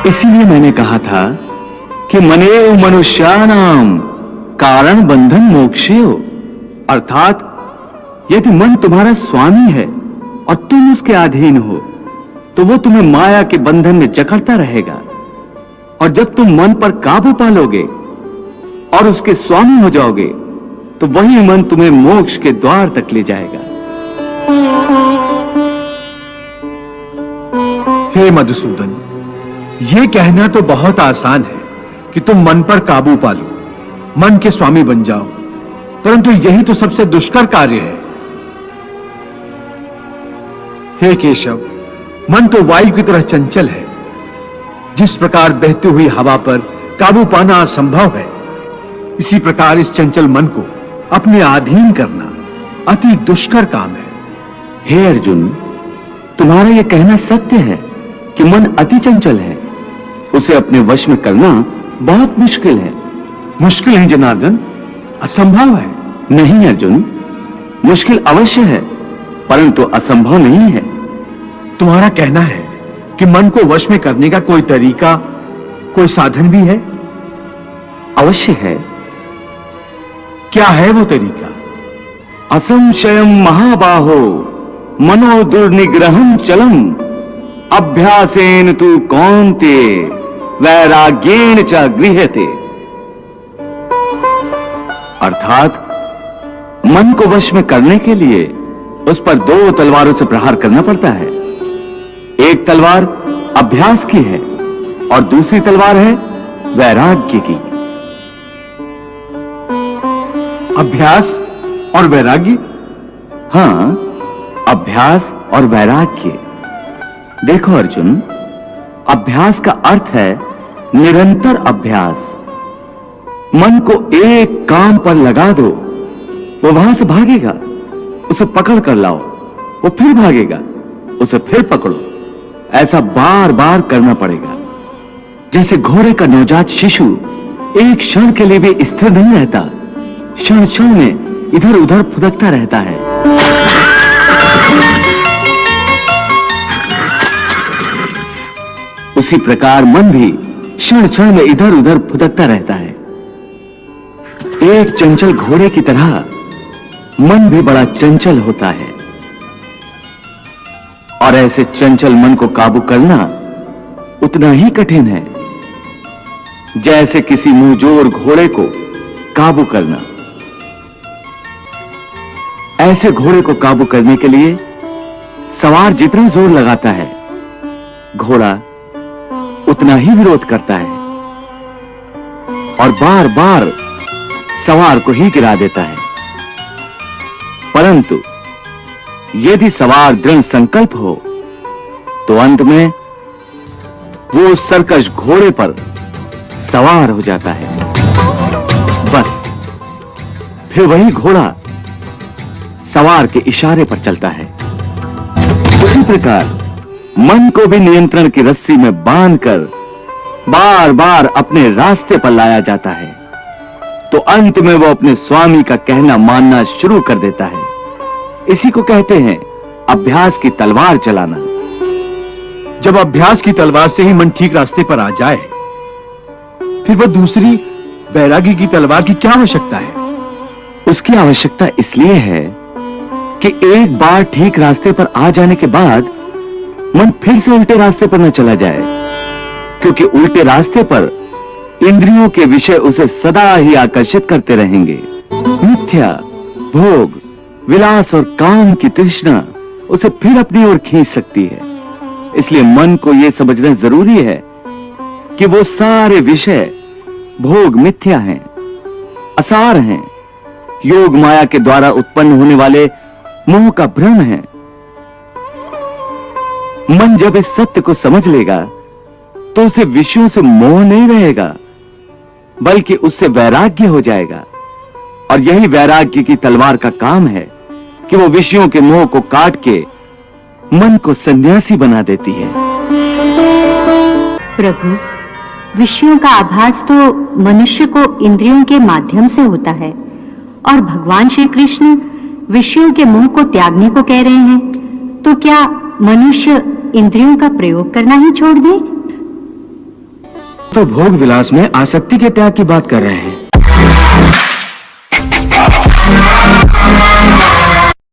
इसीलिए मैंने कहा था कि मनेव मनुष्याणाम कारण बंधन मोक्षेय, अर्थात यदि मन तुम्हारा स्वामी है और तुम उसके अधीन हो तो वो तुम्हें माया के बंधन में जकड़ता रहेगा, और जब तुम मन पर काबू पालोगे और उसके स्वामी हो जाओगे तो वही मन तुम्हें मोक्ष के द्वार तक ले जाएगा। हे मधुसूदन, यह कहना तो बहुत आसान है कि तुम मन पर काबू पालो, मन के स्वामी बन जाओ, परंतु यही तो सबसे दुष्कर कार्य है। हे केशव, मन तो वायु की तरह चंचल है। जिस प्रकार बहती हुई हवा पर काबू पाना असंभव है, इसी प्रकार इस चंचल मन को अपने अधीन करना अति दुष्कर काम है। हे अर्जुन, तुम्हारा यह कहना सत्य है कि मन अति चंचल है, उसे अपने वश में करना बहुत मुश्किल है। मुश्किल है जनार्दन, असंभव है। नहीं अर्जुन, मुश्किल अवश्य है परंतु असंभव नहीं है। तुम्हारा कहना है कि मन को वश में करने का कोई तरीका, कोई साधन भी है? अवश्य है। क्या है वो तरीका? असंशयम महाबाहो मनो दुर्निग्रहम चलम अभ्यासेन तु कौन्ते वैराग्येन च गृह्यते। अर्थात मन को वश में करने के लिए उस पर दो तलवारों से प्रहार करना पड़ता है। एक तलवार अभ्यास की है और दूसरी तलवार है वैराग्य की। अभ्यास और वैराग्य? हां, अभ्यास और वैराग्य। देखो अर्जुन, अभ्यास का अर्थ है निरंतर अभ्यास। मन को एक काम पर लगा दो, वो वहां से भागेगा, उसे पकड़ कर लाओ, वो फिर भागेगा, उसे फिर पकड़ो। ऐसा बार बार करना पड़ेगा। जैसे घोड़े का नवजात शिशु एक क्षण के लिए भी स्थिर नहीं रहता, क्षण क्षण में इधर उधर फुदकता रहता है। उसी प्रकार मन भी क्षण क्षण में इधर उधर फुदकता रहता है। एक चंचल घोड़े की तरह मन भी बड़ा चंचल होता है, और ऐसे चंचल मन को काबू करना उतना ही कठिन है जैसे किसी मुंहजोर घोड़े को काबू करना। ऐसे घोड़े को काबू करने के लिए सवार जितना जोर लगाता है, घोड़ा उतना ही विरोध करता है और बार बार सवार को ही गिरा देता है। परंतु यदि सवार दृढ़ संकल्प हो तो अंत में वो सरकश घोड़े पर सवार हो जाता है। बस फिर वही घोड़ा सवार के इशारे पर चलता है। उसी प्रकार मन को भी नियंत्रण की रस्सी में बांधकर बार बार अपने रास्ते पर लाया जाता है, तो अंत में वो अपने स्वामी का कहना मानना शुरू कर देता है। इसी को कहते हैं अभ्यास की तलवार चलाना। जब अभ्यास की तलवार से ही मन ठीक रास्ते पर आ जाए, फिर वह दूसरी वैराग्य की तलवार की क्या आवश्यकता है? उसकी आवश्यकता इसलिए है कि एक बार ठीक रास्ते पर आ जाने के बाद मन फिर से उल्टे रास्ते पर न चला जाए, क्योंकि उल्टे रास्ते पर इंद्रियों के विषय उसे सदा ही आकर्षित करते रहेंगे। मिथ्या, भोग, विलास और काम की तृष्णा उसे फिर अपनी ओर खींच सकती है। इसलिए मन को यह समझना जरूरी है कि वो सारे विषय भोग मिथ्या हैं, असार हैं, योग माया के द्वारा उत्पन्न होने वाले मोह का भ्रम है। मन जब इस सत्य को समझ लेगा तो उसे विषयों से मोह नहीं रहेगा, बल्कि उससे वैराग्य हो जाएगा। और यही वैराग्य की तलवार का काम है कि वो विषयों के मोह को काट के मन को सन्यासी बना देती है। प्रभु, विषयों का आभास तो मनुष्य को इंद्रियों के माध्यम से होता है, और भगवान श्री कृष्ण विषयों के मोह को त्यागने को कह रहे हैं, तो क्या मनुष्य इंद्रियों का प्रयोग करना ही छोड़ दे? तो भोग विलास में आसक्ति के त्याग की बात कर रहे हैं।